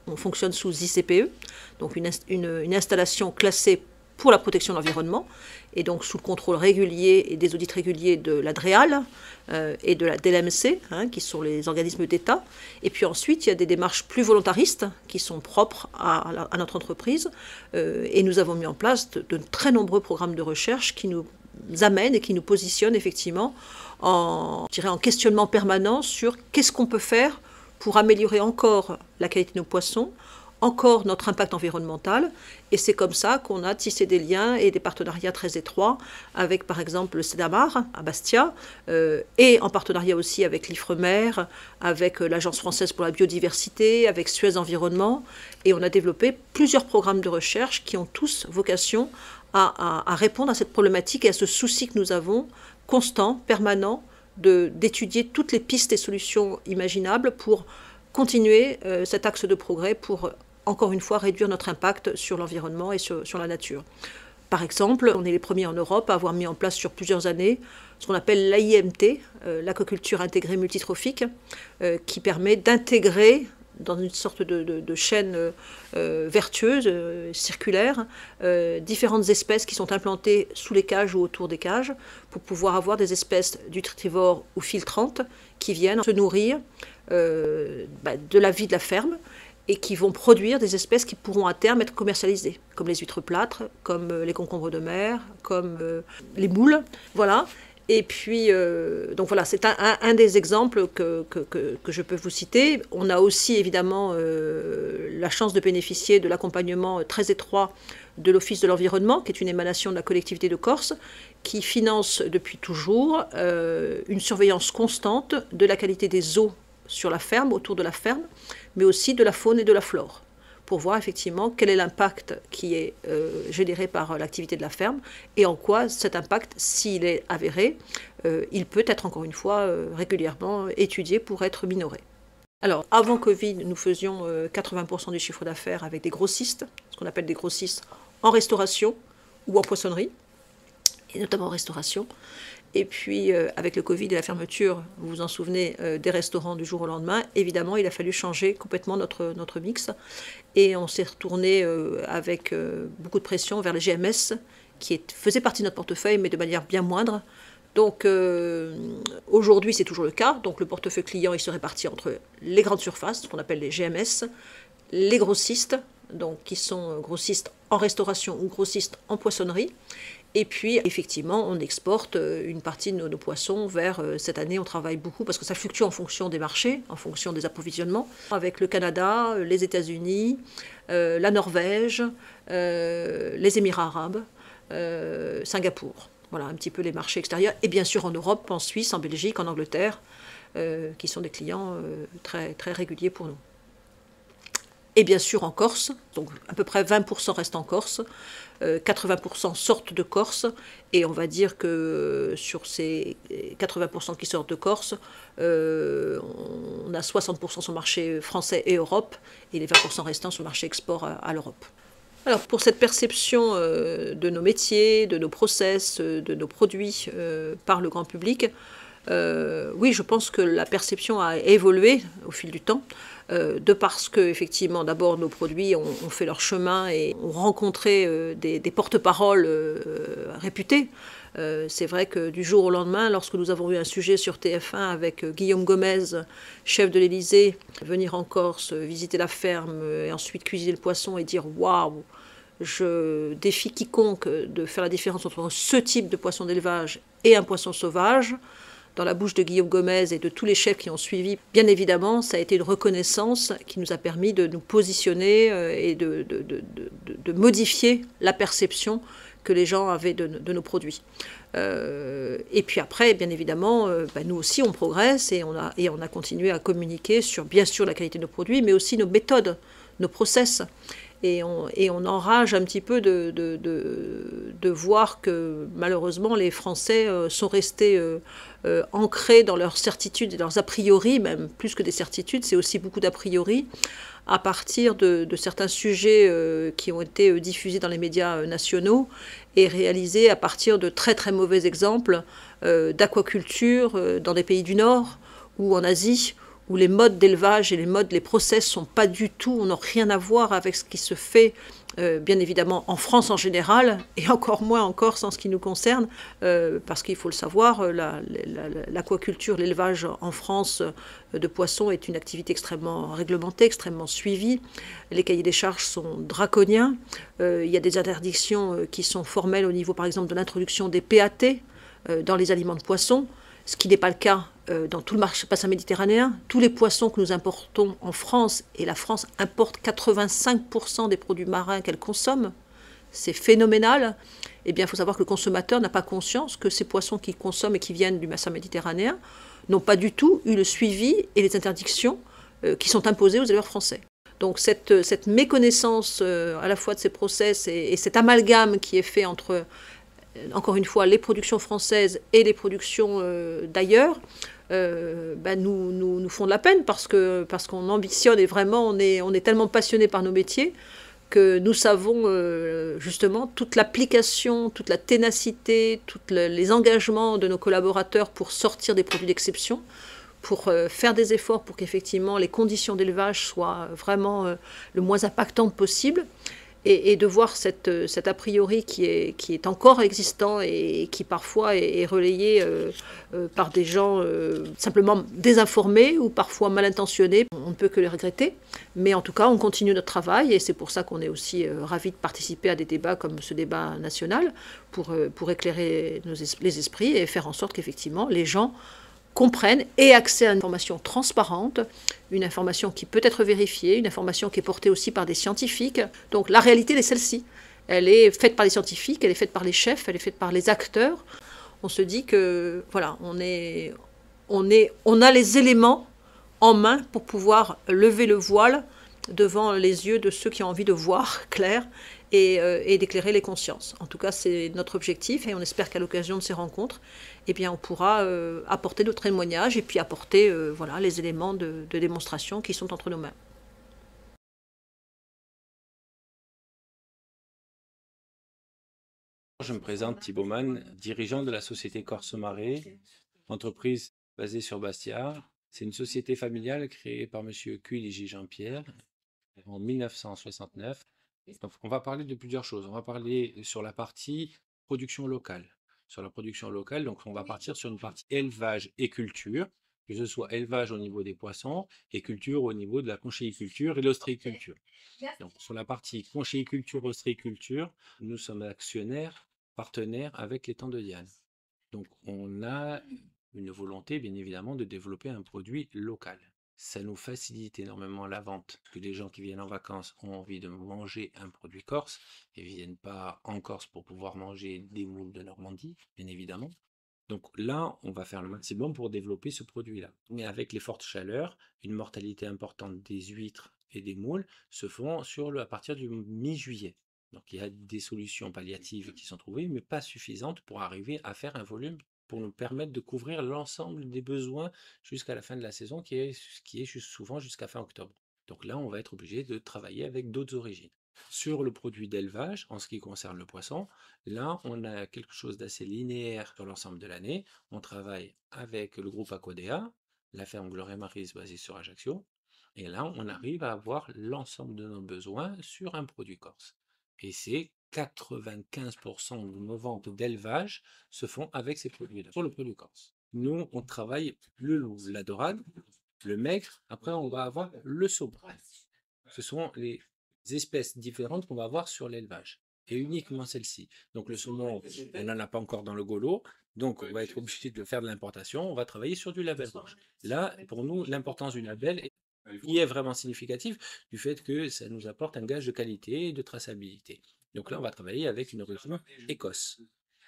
On fonctionne sous ICPE, donc une installation classée pour la protection de l'environnement, et donc sous le contrôle régulier et des audits réguliers de la DREAL et de la DLMC, qui sont les organismes d'État. Et puis ensuite, il y a des démarches plus volontaristes qui sont propres à notre entreprise, et nous avons mis en place de très nombreux programmes de recherche qui nous amènent et qui nous positionnent effectivement en questionnement permanent sur qu'est-ce qu'on peut faire pour améliorer encore la qualité de nos poissons, encore notre impact environnemental, et c'est comme ça qu'on a tissé des liens et des partenariats très étroits avec par exemple le CEDAMAR à Bastia, et en partenariat aussi avec l'IFREMER, avec l'Agence française pour la biodiversité, avec Suez Environnement, et on a développé plusieurs programmes de recherche qui ont tous vocation à répondre à cette problématique et à ce souci que nous avons constant, permanent, d'étudier toutes les pistes et solutions imaginables pour continuer cet axe de progrès pour, encore une fois, réduire notre impact sur l'environnement et sur la nature. Par exemple, on est les premiers en Europe à avoir mis en place sur plusieurs années ce qu'on appelle l'AIMT, l'aquaculture intégrée multitrophique, qui permet d'intégrer dans une sorte de chaîne vertueuse, circulaire, différentes espèces qui sont implantées sous les cages ou autour des cages pour pouvoir avoir des espèces nutritiores ou filtrantes qui viennent se nourrir de la vie de la ferme et qui vont produire des espèces qui pourront à terme être commercialisées, comme les huîtres plâtres, comme les concombres de mer, comme les moules. Voilà. Et puis, donc voilà, c'est un des exemples que je peux vous citer. On a aussi évidemment la chance de bénéficier de l'accompagnement très étroit de l'Office de l'environnement, qui est une émanation de la collectivité de Corse, qui finance depuis toujours une surveillance constante de la qualité des eaux sur la ferme, autour de la ferme, mais aussi de la faune et de la flore, pour voir effectivement quel est l'impact qui est généré par l'activité de la ferme et en quoi cet impact, s'il est avéré, il peut être encore une fois régulièrement étudié pour être minoré. Alors, avant Covid, nous faisions 80% du chiffre d'affaires avec des grossistes, ce qu'on appelle des grossistes en restauration ou en poissonnerie, et notamment en restauration. Et puis, avec le Covid et la fermeture, vous vous en souvenez, des restaurants du jour au lendemain, évidemment, il a fallu changer complètement notre mix. Et on s'est retourné avec beaucoup de pression vers les GMS, qui faisaient partie de notre portefeuille, mais de manière bien moindre. Donc, aujourd'hui, c'est toujours le cas. Donc, le portefeuille client, il se répartit entre les grandes surfaces, ce qu'on appelle les GMS, les grossistes, donc qui sont grossistes en restauration ou grossistes en poissonnerie. Et puis, effectivement, on exporte une partie de nos poissons vers, cette année, on travaille beaucoup, parce que ça fluctue en fonction des marchés, en fonction des approvisionnements, avec le Canada, les États-Unis, la Norvège, les Émirats arabes, Singapour. Voilà, un petit peu les marchés extérieurs. Et bien sûr en Europe, en Suisse, en Belgique, en Angleterre, qui sont des clients très, très réguliers pour nous. Et bien sûr en Corse, donc à peu près 20% restent en Corse, 80% sortent de Corse, et on va dire que sur ces 80% qui sortent de Corse, on a 60% sur le marché français et Europe, et les 20% restants sur le marché export à l'Europe. Alors pour cette perception de nos métiers, de nos process, de nos produits par le grand public, Oui, je pense que la perception a évolué au fil du temps, de parce que effectivement, d'abord, nos produits ont fait leur chemin et ont rencontré des porte-paroles réputés. C'est vrai que du jour au lendemain, lorsque nous avons eu un sujet sur TF1 avec Guillaume Gomez, chef de l'Élysée, venir en Corse, visiter la ferme et ensuite cuisiner le poisson et dire « Waouh !» Je défie quiconque de faire la différence entre ce type de poisson d'élevage et un poisson sauvage. Dans la bouche de Guillaume Gomez et de tous les chefs qui ont suivi, bien évidemment, ça a été une reconnaissance qui nous a permis de nous positionner et de modifier la perception que les gens avaient de nos produits. Et puis après, bien évidemment, nous aussi, on progresse et on a continué à communiquer sur, bien sûr, la qualité de nos produits, mais aussi nos méthodes, nos process. Et on enrage un petit peu de voir que malheureusement les Français sont restés ancrés dans leurs certitudes et leurs a priori, même plus que des certitudes, c'est aussi beaucoup d'a priori, à partir de certains sujets qui ont été diffusés dans les médias nationaux et réalisés à partir de très très mauvais exemples d'aquaculture dans des pays du Nord ou en Asie, où les modes d'élevage et les process sont pas du tout, n'ont rien à voir avec ce qui se fait, bien évidemment, en France en général, et encore moins en Corse en ce qui nous concerne, parce qu'il faut le savoir, l'aquaculture, l'élevage en France de poissons est une activité extrêmement réglementée, extrêmement suivie. Les cahiers des charges sont draconiens. Il y a des interdictions qui sont formelles au niveau, par exemple, de l'introduction des PAT dans les aliments de poissons, ce qui n'est pas le cas dans tout le marché bassin méditerranéen. Tous les poissons que nous importons en France, et la France importe 85% des produits marins qu'elle consomme, c'est phénoménal. Eh bien, il faut savoir que le consommateur n'a pas conscience que ces poissons qu'il consomme et qui viennent du bassin méditerranéen n'ont pas du tout eu le suivi et les interdictions qui sont imposées aux éleveurs français. Donc cette méconnaissance à la fois de ces process et cet amalgame qui est fait entre, encore une fois, les productions françaises et les productions d'ailleurs, nous font de la peine parce qu'on ambitionne et vraiment on est tellement passionné par nos métiers que nous savons justement toute l'application, toute la ténacité, tous les engagements de nos collaborateurs pour sortir des produits d'exception, pour faire des efforts pour qu'effectivement les conditions d'élevage soient vraiment le moins impactantes possible. Et de voir cet a priori qui est encore existant et qui parfois est relayé par des gens simplement désinformés ou parfois mal intentionnés. On ne peut que les regretter, mais en tout cas on continue notre travail et c'est pour ça qu'on est aussi ravis de participer à des débats comme ce débat national pour éclairer les esprits et faire en sorte qu'effectivement les gens comprennent et accès à une information transparente, une information qui peut être vérifiée, une information qui est portée aussi par des scientifiques. Donc la réalité est celle-ci. Elle est faite par les scientifiques, elle est faite par les chefs, elle est faite par les acteurs. On se dit que voilà, on a les éléments en main pour pouvoir lever le voile devant les yeux de ceux qui ont envie de voir clair et d'éclairer les consciences. En tout cas, c'est notre objectif et on espère qu'à l'occasion de ces rencontres, eh bien, on pourra apporter notre témoignage et puis apporter les éléments de démonstration qui sont entre nos mains. Je me présente Thibaut Mann, dirigeant de la société Corse Marais, entreprise basée sur Bastia. C'est une société familiale créée par M. Cuil et J. Jean-Pierre en 1969. Donc, on va parler de plusieurs choses. On va parler sur la partie production locale. Sur la production locale, donc on va partir sur une partie élevage et culture, que ce soit élevage au niveau des poissons et culture au niveau de la conchyliculture et l'ostréiculture. Donc sur la partie conchyliculture, ostréiculture, nous sommes actionnaires, partenaires avec l'étang de Diane. Donc on a une volonté bien évidemment de développer un produit local. Ça nous facilite énormément la vente, que les gens qui viennent en vacances ont envie de manger un produit corse et ne viennent pas en Corse pour pouvoir manger des moules de Normandie, bien évidemment. Donc là, on va faire le maximum pour développer ce produit-là. Mais avec les fortes chaleurs, une mortalité importante des huîtres et des moules se font à partir du mi-juillet. Donc il y a des solutions palliatives qui sont trouvées, mais pas suffisantes pour arriver à faire un volume pour nous permettre de couvrir l'ensemble des besoins jusqu'à la fin de la saison, qui est souvent jusqu'à fin octobre. Donc là, on va être obligé de travailler avec d'autres origines. Sur le produit d'élevage, en ce qui concerne le poisson, là, on a quelque chose d'assez linéaire sur l'ensemble de l'année. On travaille avec le groupe Aquadea, la ferme Gloria Maris basée sur Ajaccio, et là, on arrive à avoir l'ensemble de nos besoins sur un produit corse. Et c'est 95% de nos ventes d'élevage se font avec ces produits-là, sur le produit corse. Nous, on travaille le loup, la dorade, le maigre, après on va avoir le saumon. Ce sont les espèces différentes qu'on va avoir sur l'élevage, et uniquement celles-ci. Donc le saumon, on n'en a pas encore dans le golo, donc on va être obligé de faire de l'importation, on va travailler sur du label rouge. Là, pour nous, l'importance du label y est vraiment significative du fait que ça nous apporte un gage de qualité et de traçabilité. Donc là, on va travailler avec une région Écosse.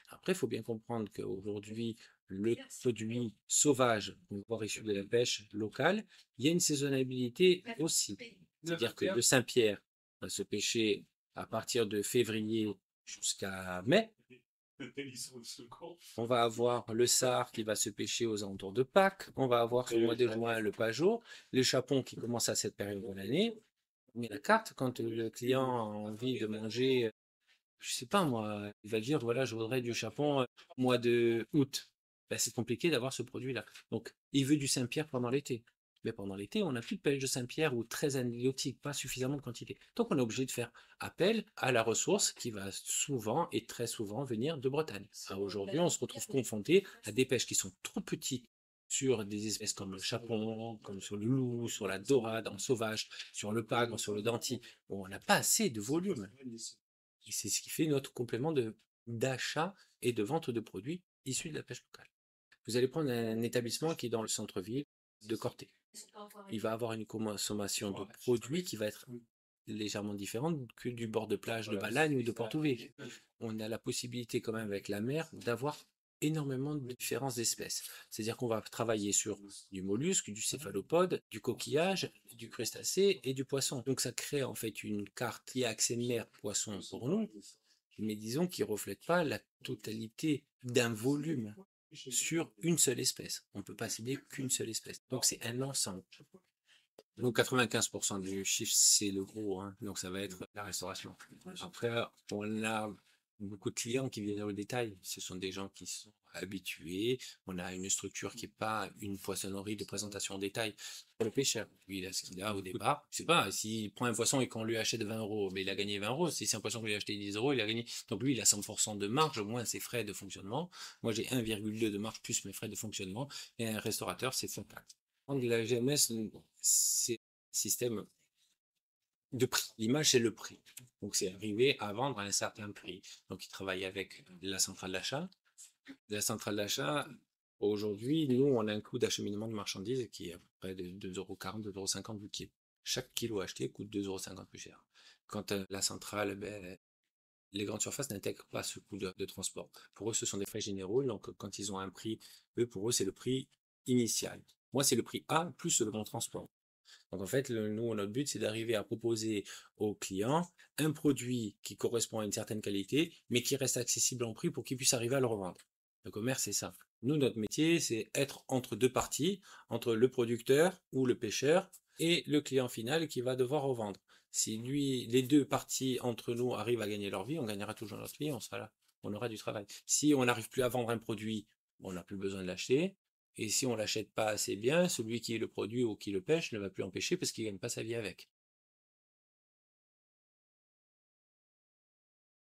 Après, il faut bien comprendre qu'aujourd'hui, le produit sauvage, on va voir issu de la pêche locale, il y a une saisonnalité aussi. C'est-à-dire que le Saint-Pierre va se pêcher à partir de février jusqu'à mai. On va avoir le sard qui va se pêcher aux alentours de Pâques. On va avoir au mois de juin le pajot, le chapon qui commence à cette période de l'année. Mais la carte, quand le client a envie de manger, je sais pas moi, il va dire voilà, je voudrais du chapon au mois de août. Ben, c'est compliqué d'avoir ce produit-là. Donc, il veut du Saint-Pierre pendant l'été. Mais pendant l'été, on n'a plus de pêche de Saint-Pierre ou très anidiotique, pas suffisamment de quantité. Donc, on est obligé de faire appel à la ressource qui va souvent et très souvent venir de Bretagne. Aujourd'hui, on se retrouve confronté à des pêches qui sont trop petites sur des espèces comme le chapon, comme sur le loup, sur la dorade en sauvage, sur le pagre, sur le denti, où on n'a pas assez de volume. Et c'est ce qui fait notre complément d'achat et de vente de produits issus de la pêche locale. Vous allez prendre un établissement qui est dans le centre-ville de Corté. Il va avoir une consommation de produits qui va être légèrement différente que du bord de plage de Balagne ou de Porto-Vecchio. On a la possibilité quand même avec la mer d'avoir énormément de différentes espèces. C'est-à-dire qu'on va travailler sur du mollusque, du céphalopode, du coquillage, du crustacé et du poisson. Donc ça crée en fait une carte qui a accès mer-poisson pour nous, mais disons qui ne reflète pas la totalité d'un volume sur une seule espèce. On ne peut pas cibler qu'une seule espèce. Donc c'est un ensemble. Donc 95% du chiffre, c'est le gros, hein. Donc ça va être la restauration. Après, on a beaucoup de clients qui viennent au détail. Ce sont des gens qui sont habitués. On a une structure qui n'est pas une poissonnerie de présentation en détail. Pour le pêcheur, lui, il a ce qu'il a au départ. Je sais pas, s'il prend un poisson et qu'on lui achète 20 euros, mais il a gagné 20 euros. Si c'est un poisson qu'on lui a acheté 10 euros, il a gagné. Donc lui, il a 100% de marge, moins ses frais de fonctionnement. Moi, j'ai 1,2 de marge plus mes frais de fonctionnement. Et un restaurateur, c'est 5. La GMS, c'est un système de prix. L'image, c'est le prix. Donc, c'est arriver à vendre à un certain prix. Donc, il travaille avec la centrale d'achat. La centrale d'achat, aujourd'hui, nous, on a un coût d'acheminement de marchandises qui est à peu près de 2,40 €, 2,50 € du kilo. Chaque kilo acheté coûte 2,50 € plus cher. Quand la centrale, les grandes surfaces n'intègrent pas ce coût de transport. Pour eux, ce sont des frais généraux. Donc, quand ils ont un prix, pour eux, c'est le prix initial. Moi, c'est le prix A plus le bon transport. Donc en fait, nous, notre but, c'est d'arriver à proposer aux clients un produit qui correspond à une certaine qualité, mais qui reste accessible en prix pour qu'ils puissent arriver à le revendre. Le commerce, c'est ça. Nous, notre métier, c'est être entre deux parties, entre le producteur ou le pêcheur et le client final qui va devoir revendre. Si les deux parties entre nous arrivent à gagner leur vie, on gagnera toujours notre vie, on sera là, on aura du travail. Si on n'arrive plus à vendre un produit, on n'a plus besoin de l'acheter. Et si on ne l'achète pas assez bien, celui qui le produit ou qui le pêche ne va plus en pêcher parce qu'il ne gagne pas sa vie avec.